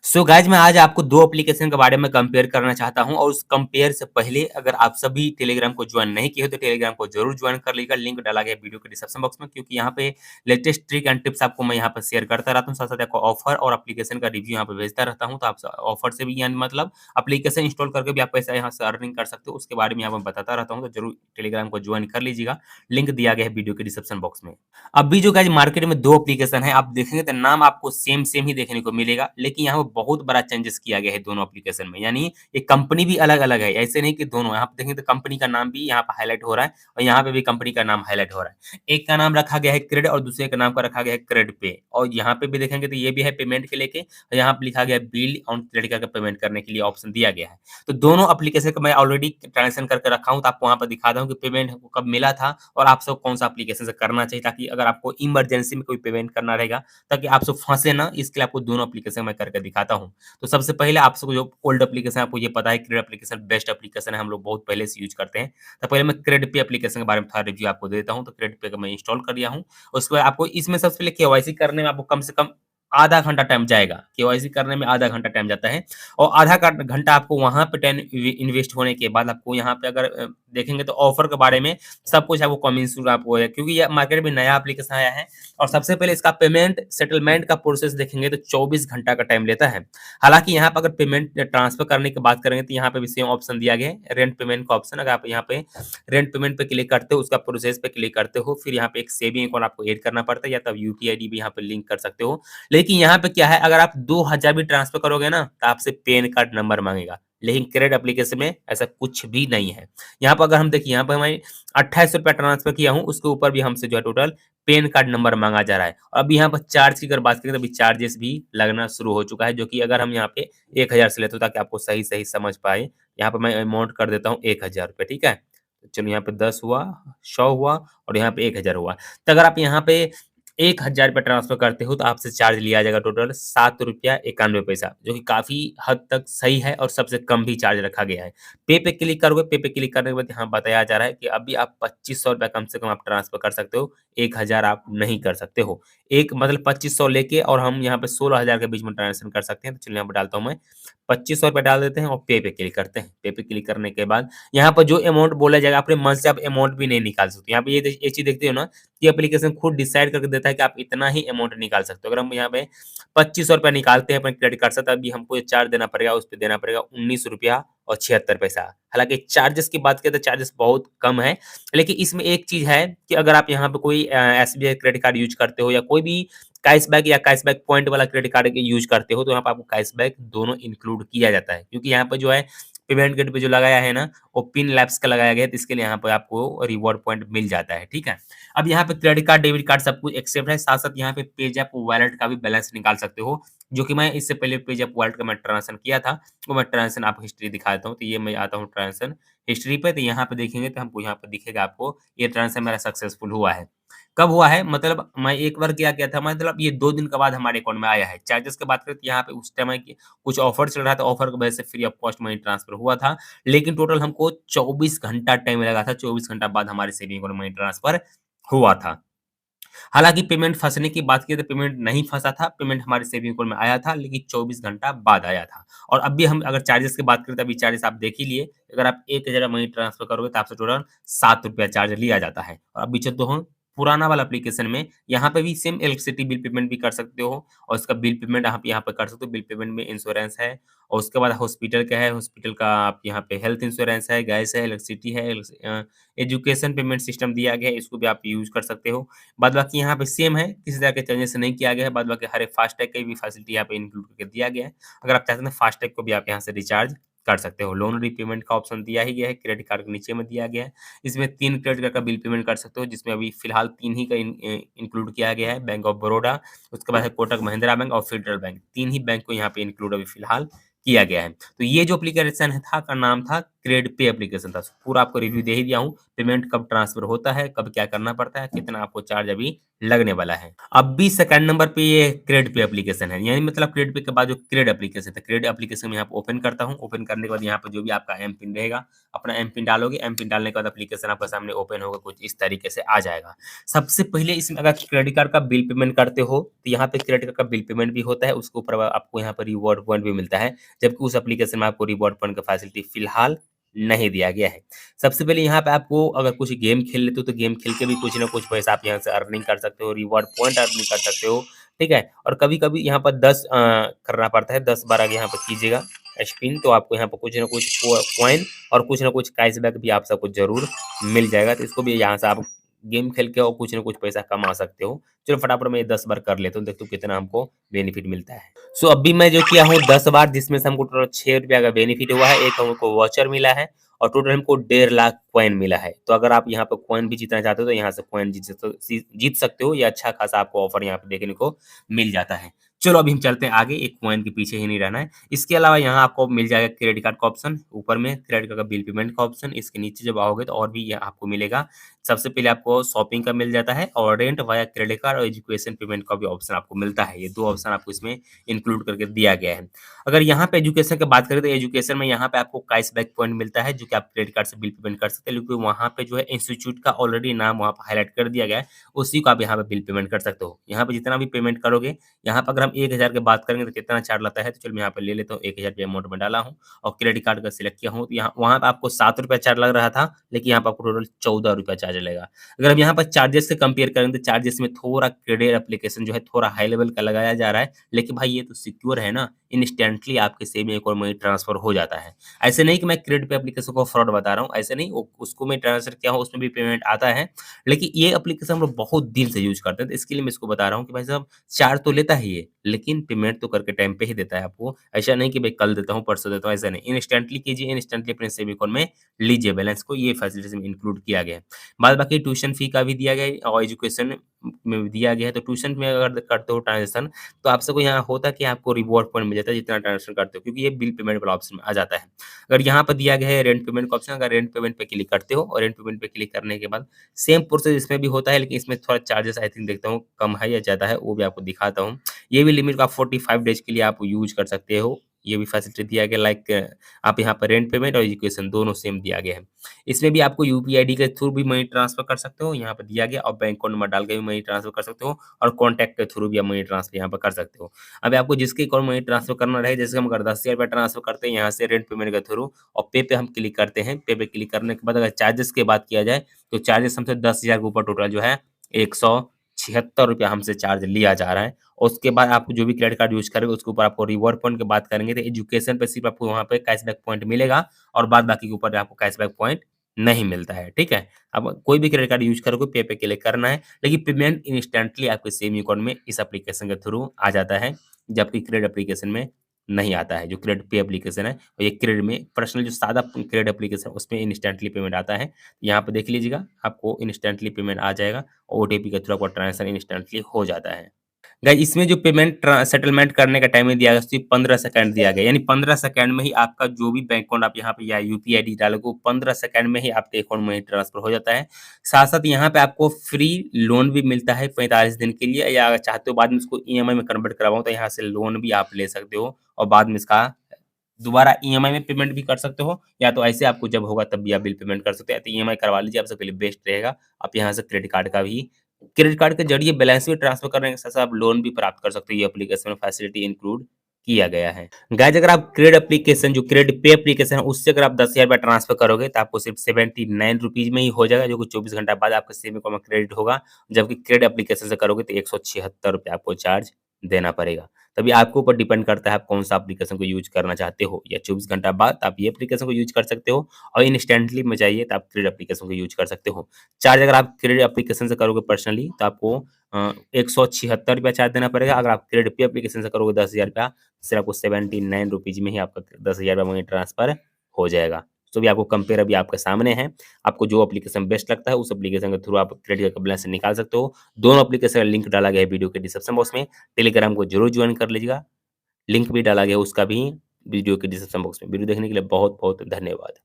So guys मैं आज आपको 2 एप्लीकेशन के बारे में कंपेयर करना चाहता हूँ और उस कंपेयर से पहले अगर आप सभी टेलीग्राम को ज्वाइन नहीं किए हो तो टेलीग्राम को जरूर ज्वाइन कर लीजिएगा। लिंक डाला गया है वीडियो के डिस्क्रिप्शन बॉक्स में, क्योंकि यहाँ पे लेटेस्ट ट्रिक एंड टिप्स आपको मैं यहाँ पर शेयर करता रहता हूँ। साथ साथ आपको ऑफर और एप्लीकेशन का रिव्यू यहाँ पे भेजता रहता हूँ। तो आप ऑफर से भी यानी मतलब एप्लीकेशन इंस्टॉल करके भी आप पैसा यहाँ से अर्निंग कर सकते हो, उसके बारे में यहाँ पर बताता रहता हूँ। तो जरूर टेलीग्राम को ज्वाइन कर लीजिएगा। लिंक दिया गया है वीडियो के डिस्क्रिप्शन बॉक्स में। अभी जो गाइस मार्केट में 2 एप्लीकेशन है, आप देखेंगे तो नाम आपको सेम सेम ही देखने को मिलेगा, लेकिन यहाँ पे बहुत बड़ा चेंजेस किया गया है दोनों एप्लीकेशन में। यानी ये कंपनी भी अलग-अलग है, ऐसे नहीं कि दोनों। यहाँ पे देखेंगे तो कंपनी का नाम भी यहाँ पे हाइलाइट हो रहा है और यहाँ पे भी कंपनी का नाम हाइलाइट हो रहा है। एक का नाम रखा गया है क्रेड और दूसरे का नाम का रखा गया है क्रेड पे, और यहाँ पे भी देखेंगे तो ये भी है पेमेंट के लेके, और यहाँ पे लिखा गया है बिल ऑन क्रेडिट कार्ड का पेमेंट करने के लिए ऑप्शन दिया गया है। तो दोनों एप्लीकेशन का मैं ऑलरेडी ट्रांज़ैक्शन करके रखा हूँ, तो आपको वहाँ पर दिखाता हूँ कि पेमेंट हमको कब मिला था और आप सब कौन-सा एप्लीकेशन से करना चाहिए, ताकि अगर आपको इमरजेंसी में कोई पेमेंट करना रहेगा, ताकि आप सब फँसे ना, इसके लिए आपको दोनों एप्लीकेशन मैं करके दिखाता हूँ। तो सबसे पहले आप सबको जो ओल्ड एप्लीकेशन है, आपको ये पता है क्रेड एप्लीकेशन बेस्ट एप्लीकेशन है, हम लोग बहुत पहले से यूज़ करते हैं। तो पहले मैं क्रेड पे एप्लीकेशन के बारे में थोड़ा रिव्यू आपको देता हूँ। तो क्रेड पे का मैं इंस्टॉल कर लिया हूँ। उसके बाद आपको इसमें सबसे पहले केवाईसी करने में आपको कम से कम आधा घंटा टाइम जाएगा। केवाईसी करने में आधा घंटा टाइम जाता है और आधा का घंटा आपको वहाँ पे टाइम इन्वेस्ट होने के बाद आपको यहाँ पे अगर देखेंगे तो ऑफर के बारे में सब कुछ आपको कमिंग आपको है, क्योंकि ये मार्केट में नया एप्लीकेशन आया है। और सबसे पहले इसका पेमेंट सेटलमेंट का प्रोसेस देखेंगे तो 24 घंटा का टाइम लेता है। हालाँकि यहाँ पे अगर पेमेंट ट्रांसफर करने की बात करेंगे तो यहाँ पे भी सेम ऑप्शन दिया गया है, रेंट पेमेंट का ऑप्शन। अगर आप यहाँ पे रेंट पेमेंट पे क्लिक करते हो, उसका प्रोसेस पे क्लिक करते हो, फिर यहाँ पे एक सेविंग अकाउंट आपको ऐड करना पड़ता है, या तब यूपीआई आईडी भी यहाँ पे लिंक कर सकते हो। लेकिन यहाँ पे क्या है, अगर आप 2000 भी ट्रांसफर करोगे ना, तो आपसे पैन कार्ड नंबर माँगेगा। लेकिन क्रेड एप्लीकेशन में ऐसा कुछ भी नहीं है। यहाँ पर अगर हम देखिए, यहाँ पे हमें ₹28 ट्रांसफर किया हूँ, उसके ऊपर भी हमसे जो है टोटल पैन कार्ड नंबर माँगा जा रहा है। और अभी यहाँ पर चार्ज की अगर बात करें तो अभी चार्जेस भी लगना शुरू हो चुका है, जो कि अगर हम यहाँ पे 1000 से लेते हो, ताकि आपको सही-सही समझ पाएँ। यहाँ पे मैं अमाउंट कर देता हूँ ₹1000, ठीक है? तो चलो यहाँ पे 10 हुआ, 100 हुआ और यहाँ पे 1000 हुआ। तो अगर आप यहाँ पे ₹1000 ट्रांसफर करते हो तो आपसे चार्ज लिया जाएगा टोटल ₹7.91, जो कि काफ़ी हद तक सही है और सबसे कम भी चार्ज रखा गया है। पे पे क्लिक करोगे, पे पे क्लिक करने के बाद यहाँ बताया जा रहा है कि अभी आप ₹2500 कम से कम आप ट्रांसफर कर सकते हो, 1000 आप नहीं कर सकते हो। एक मतलब 2500 लेके और हम यहाँ पे 16000 के बीच में ट्रांज़ैक्शन कर सकते हैं। तो चलिए यहाँ पे डालता हूँ मैं, ₹2500 डाल देते हैं और पे पे क्लिक करते हैं। पे पे क्लिक करने के बाद यहाँ पर जो अमाउंट बोला जाएगा, अपने मन से आप अमाउंट भी नहीं निकाल सकते। यहाँ पे ये चीज़ देखते हो ना, ये एप्लीकेशन खुद डिसाइड करके देता है कि आप इतना ही अमाउंट निकाल सकते हो। अगर हम यहाँ पे ₹2500 निकालते हैं अपने क्रेडिट कार्ड से, तो अभी हमको ये चार्ज देना पड़ेगा, उस पे देना पड़ेगा ₹19.76। हालाँकि चार्जेस की बात करें तो चार्जेस बहुत कम है, लेकिन इसमें एक चीज़ है कि अगर आप यहाँ पे कोई एसबीआई क्रेडिट कार्ड यूज़ करते हो या कोई भी कैशबैक या कैशबैक पॉइंट वाला क्रेडिट कार्ड यूज़ करते हो, तो यहाँ पे आपको कैशबैक दोनों इंक्लूड किया जाता है। क्योंकि यहाँ पे जो है पेमेंट गेट पे जो लगाया है ना, वो पिन लैप्स का लगाया गया है, तो इसके लिए यहाँ पे आपको रिवॉर्ड पॉइंट मिल जाता है, ठीक है? अब यहाँ पे क्रेडिट कार्ड, डेबिट कार्ड सब कुछ एक्सेप्ट है, साथ-साथ यहाँ पे पेज़ैप वॉलेट का भी बैलेंस निकाल सकते हो, जो कि मैं इससे पहले पेज़ैप वॉलेट का मैं ट्रांज़ैक्शन किया था, वो मैं ट्रांज़ैक्शन आपको हिस्ट्री दिखा देता हूँ। तो ये मैं आता हूँ ट्रांज़ैक्शन हिस्ट्री पे, तो यहाँ पे देखेंगे तो हमको यहाँ पे दिखेगा आपको, ये ट्रांज़ैक्शन मेरा सक्सेसफुल हुआ है। कब हुआ है? मतलब मैं एक बार क्या किया था, मतलब ये 2 दिन के बाद हमारे अकाउंट में आया है। चार्जेस की बात करें तो यहाँ पे उस टाइम है कि कुछ ऑफर चल रहा था, ऑफर की वजह से free of cost money transfer हुआ था। लेकिन टोटल हमको 24 घंटा टाइम लगा था, 24 घंटा बाद हमारे सेविंग अकाउंट में मनी ट्रांसफर हुआ था। हालाँकि पेमेंट फँसने की बात की तो पेमेंट नहीं फँसा था, पेमेंट हमारे सेविंग अकाउंट में आया था, लेकिन 24 घंटा बाद आया था। और अभी हम अगर चार्जेस की बात करें तो अभी चार्जेस आप देख ही लिए, अगर आप 1000 मनी ट्रांसफर करोगे तो आपसे टोटल ₹7 चार्ज लिया जाता है। और अभी चलते हैं पुराना वाला एप्लीकेशन में, यहाँ पे भी सेम इलेक्ट्रिसिटी बिल पेमेंट भी कर सकते हो और उसका बिल पेमेंट आप यहाँ पे कर सकते हो। बिल पेमेंट में इंश्योरेंस है और उसके बाद हॉस्पिटल का है, हॉस्पिटल का आप यहाँ पे हेल्थ इंश्योरेंस है, गैस है, इलेक्ट्रिसिटी है, एजुकेशन पेमेंट सिस्टम दिया गया है, इसको भी आप यूज़ कर सकते हो। बाद बाकी यहाँ पे सेम है, किसी तरह के चेंजेस नहीं किया गया है। बाद बाकी हर एक फास्टैग की भी फैसिलिटी यहाँ पे इंक्लूड करके दिया गया है। अगर आप चाहते हैं फास्टैग को भी आप यहाँ से रिचार्ज कर सकते हो। लोन रीपेमेंट का ऑप्शन दिया ही गया है, क्रेडिट कार्ड के नीचे में दिया गया है। इसमें 3 क्रेडिट कार्ड का बिल पेमेंट कर सकते हो, जिसमें अभी फिलहाल 3 ही का इंक्लूड किया गया है, बैंक ऑफ बड़ौदा, उसके बाद है कोटक महिंद्रा बैंक और फेडरल बैंक। 3 ही बैंक को यहाँ पे इंक्लूड अभी फिलहाल किया गया है। तो ये जो एप्लीकेशन है था का नाम था क्रेड पे एप्लीकेशन था। पूरा आपको रिव्यू दे ही दिया हूँ, पेमेंट कब ट्रांसफर होता है, कब क्या करना पड़ता है, कितना आपको चार्ज अभी लगने वाला है। अब भी सेकंड नंबर पे ये क्रेड पे एप्लीकेशन है, यानी मतलब क्रेड पे के बाद जो क्रेड एप्लीकेशन है, क्रेड एप्लीकेशन में यहाँ पे ओपन करता हूँ। ओपन करने के बाद यहाँ पे जो भी आपका एम पिन रहेगा, अपना एम पिन डालोगे, एम पिन डालने के बाद एप्लीकेशन आपके सामने ओपन होगा, कुछ इस तरीके से आ जाएगा। सबसे पहले इसमें अगर क्रेडिट कार्ड का बिल पेमेंट करते हो, तो यहाँ पे क्रेडिट कार्ड का बिल पेमेंट भी होता है, उसके ऊपर आपको यहाँ पर रिवॉर्ड पॉइंट भी मिलता है, जबकि उस एप्लीकेशन में आपको रिवॉर्ड पॉइंट का फैसिलिटी फिलहाल नहीं दिया गया है। सबसे पहले यहाँ पे आपको अगर कुछ गेम खेल लेते हो, तो गेम खेल के भी कुछ ना कुछ पैसा आप यहाँ से अर्निंग कर सकते हो, रिवॉर्ड पॉइंट अर्निंग कर सकते हो, ठीक है? और कभी-कभी यहाँ पर 10 करना पड़ता है, 10 बार यहाँ पर कीजिएगा स्पिन, तो आपको यहाँ पर कुछ ना कुछ कॉइन और कुछ ना कुछ कैशबैक भी आप सबको ज़रूर मिल जाएगा। तो इसको भी यहाँ से आप गेम खेल के और कुछ ना कुछ पैसा कमा सकते हो। चलो फटाफट मैं ये 10 बार कर लेता हूँ, देखता हूँ कितना हमको बेनिफिट मिलता है। सो अभी मैं जो किया हूँ 10 बार, जिसमें से हमको टोटल ₹6 का बेनिफिट हुआ है, एक हमको वाउचर मिला है और टोटल हमको 1.5 लाख कॉइन मिला है। तो अगर आप यहाँ पे कॉइन भी जीतना चाहते हो, तो यहाँ से कॉइन जीत सकते हो। ये अच्छा खासा आपको ऑफर यहाँ पे देखने को मिल जाता है। चलो अभी हम चलते हैं आगे, एक कॉइन के पीछे ही नहीं रहना है। इसके अलावा यहाँ आपको मिल जाएगा क्रेडिट कार्ड का ऑप्शन, ऊपर में क्रेडिट कार्ड का बिल पेमेंट का ऑप्शन, इसके नीचे जब आओगे तो और भी ये आपको मिलेगा। सबसे पहले आपको शॉपिंग का मिल जाता है और रेंट वाया क्रेडिट कार्ड और एजुकेशन पेमेंट का भी ऑप्शन आपको मिलता है। ये 2 ऑप्शन आपको इसमें इंक्लूड करके दिया गया है। अगर यहाँ पे एजुकेशन की बात करें, तो एजुकेशन में यहाँ पे आपको कैशबैक पॉइंट मिलता है, जो कि आप क्रेडिट कार्ड से बिल पेमेंट कर सकते हैं, लेकिन वहाँ पे जो है इंस्टीट्यूट का ऑलरेडी नाम वहाँ पे हाइलाइट कर दिया गया है, उसी को आप यहाँ पे बिल पेमेंट कर सकते हो। यहाँ पे जितना भी पेमेंट करोगे, यहाँ पे अगर हम 1000 की बात करेंगे तो कितना चार्ज लगता है, तो चलो मैं यहाँ पे ले लेता हूँ, 1000 रुपया अमाउंट में डाला हूँ और क्रेडिट कार्ड का सिलेक्ट किया हूँ, तो यहाँ वहाँ पे आपको ₹7 चार्ज लग रहा था, लेकिन यहाँ पे आपको टोटल ₹14 चार्ज लगेगा। अगर हम यहाँ पर चार्जेस से कंपेयर करें, तो चार्जेस में थोड़ा क्रेडिट एप्लीकेशन जो है थोड़ा हाई लेवल का लगाया जा रहा है, लेकिन भाई ये तो सिक्योर है ना, इंस्टेंटली आपके सेविंग अकाउंट में ट्रांसफर हो जाता है। ऐसे नहीं कि मैं क्रेडिट पे एप्लीकेशन को फ्रॉड बता रहा हूँ, ऐसे नहीं, उसको मैं ट्रांसफर किया हूँ, उसमें भी पेमेंट आता है, लेकिन ये एप्लीकेशन हम लोग बहुत दिन से यूज़ करते हैं, तो इसके लिए मैं इसको बता रहा हूँ कि भाई साहब चार्ज तो लेता ही है, लेकिन पेमेंट तो करके टाइम पे ही देता है आपको। ऐसा नहीं कि भाई कल देता हूँ, परसों देता हूँ, ऐसा नहीं। इंस्टेंटली कीजिए, इंस्टेंटली अपने सेविंग अकाउंट में लीजिए बैलेंस को, ये फैसिलिटीज़ में इंक्लूड किया गया है। बाद बाकी ट्यूशन फी का भी दिया गया है और एजुकेशन में भी दिया गया है, तो ट्यूशन में अगर करते हो ट्रांज़ैक्शन, तो आप सबको यहाँ होता है कि आपको रिवॉर्ड पॉइंट मिल जाता है जितना ट्रांज़ैक्शन करते हो, क्योंकि ये बिल पेमेंट वाला ऑप्शन में आ जाता है। अगर यहाँ पर दिया गया है रेंट पेमेंट का ऑप्शन, अगर रेंट पेमेंट पे क्लिक करते हो और रेंट पेमेंट पे क्लिक करने के बाद सेम प्रोसेस इसमें भी होता है, लेकिन इसमें थोड़ा चार्जेस आई थिंक देखता हूँ कम है या ज़्यादा है, वो भी आपको दिखाता हूँ। ये भी लिमिट का 45 डेज़ के लिए आप यूज़ कर सकते हो। ये भी फैसिलिटी दिया गया, लाइक आप यहाँ पर रेंट पेमेंट और एजुकेशन दोनों सेम दिया गया है। इसमें भी आपको यूपीआई आईडी के थ्रू भी मनी ट्रांसफर कर सकते हो, यहाँ पे दिया गया, और बैंक अकाउंट नंबर डाल के भी मनी ट्रांसफर कर सकते हो और कॉन्टैक्ट के थ्रू भी आप मनी ट्रांसफर यहाँ पे कर सकते हो। अब आपको जिसके अकाउंट मनी ट्रांसफर करना रहे, जैसे हम अगर ₹10,000 ट्रांसफर करते हैं यहाँ से रेंट पेमेंट के थ्रू और पे पे हम क्लिक करते हैं, पे पे क्लिक करने के बाद अगर चार्जेस की बात किया जाए, तो चार्जेस हमसे 10,000 के ऊपर टोटल जो है ₹176 हमसे चार्ज लिया जा रहा है। और उसके बाद आप जो भी क्रेडिट कार्ड यूज़ करेंगे, उसके ऊपर आपको रिवॉर्ड पॉइंट की बात करेंगे, तो एजुकेशन पे सिर्फ़ आपको वहाँ पे कैशबैक पॉइंट मिलेगा और बाद बाकी के ऊपर आपको कैशबैक पॉइंट नहीं मिलता है, ठीक है? अब कोई भी क्रेडिट कार्ड यूज़ करोगे, पे पे क्लिक करना है, लेकिन पेमेंट इंस्टेंटली आपके सेविंग अकाउंट में इस एप्लीकेशन के थ्रू आ जाता है, जबकि क्रेडिट एप्लीकेशन में नहीं आता है। जो क्रेडिट पे एप्लीकेशन है, और ये क्रेडिट में पर्सनल जो सादा क्रेडिट एप्लीकेशन है, उसमें इंस्टेंटली पेमेंट आता है। यहाँ पे देख लीजिएगा, आपको इंस्टेंटली पेमेंट आ जाएगा, ओटीपी के थ्रू आपका ट्रांज़ैक्शन इंस्टेंटली हो जाता है। गाइस इसमें जो पेमेंट सेटलमेंट करने का टाइम दिया गया, सिर्फ 15 सेकंड दिया गया, यानी 15 सेकंड में ही आपका जो भी बैंक अकाउंट आप यहाँ पे या यूपीआई आईडी डालोगे, वो 15 सेकंड में ही आपके अकाउंट में ट्रांसफर हो जाता है। साथ-साथ यहाँ पे आपको फ्री लोन भी मिलता है 45 दिन के लिए, या अगर चाहते हो बाद में इसको ईएमआई में कन्वर्ट करवाओ, तो यहाँ से लोन भी आप ले सकते हो और बाद में इसका दोबारा ईएमआई में पेमेंट भी कर सकते हो, या तो ऐसे आपको जब होगा तब भी आप बिल पेमेंट कर सकते हो, या तो ईएमआई करवा लीजिए, आप सबके लिए बेस्ट रहेगा। आप यहाँ से क्रेडिट कार्ड के ज़रिए बैलेंस भी ट्रांसफ़र करने के साथ-साथ आप लोन भी प्राप्त कर सकते हो, ये एप्लीकेशन में फैसिलिटी इंक्लूड किया गया है। गाइस अगर आप क्रेडिट पे एप्लीकेशन है, उससे अगर आप ₹10,000 ट्रांसफ़र करोगे, तो आपको सिर्फ ₹79 में ही हो जाएगा, जो कि 24 घंटा बाद आपके सेविंग अकाउंट में क्रेडिट होगा। जबकि क्रेडिट एप्लीकेशन से करोगे तो ₹176 आपको चार्ज देना पड़ेगा। तभी आपके ऊपर डिपेंड करता है आप कौन-सा एप्लीकेशन को यूज़ करना चाहते हो, या 24 घंटा बाद आप ये एप्लीकेशन को यूज़ कर सकते हो, और इंस्टेंटली में चाहिए तो आप क्रेडिट एप्लीकेशन को यूज़ कर सकते हो। चार्ज अगर आप क्रेडिट एप्लीकेशन से करोगे पर्सनली, तो आपको ₹176 चार्ज देना पड़ेगा। अगर आप क्रेडिट पे एप्लीकेशन से करोगे ₹10,000, सिर्फ आपको ₹79 में ही आपका ₹10,000 मनी ट्रांसफ़र हो जाएगा। तो भी आपको कंपेयर अभी आपके सामने है। आपको जो एप्लीकेशन बेस्ट लगता है, उस एप्लीकेशन के थ्रू आप क्रेडिट का बैलेंस निकाल सकते हो। दोनों एप्लीकेशन का लिंक डाला गया है वीडियो के डिस्क्रिप्शन बॉक्स में। टेलीग्राम को ज़रूर जॉइन कर लीजिएगा, लिंक भी डाला गया है उसका भी वीडियो के डिस्क्रिप्शन बॉक्स में। वीडियो देखने के लिए बहुत-बहुत धन्यवाद।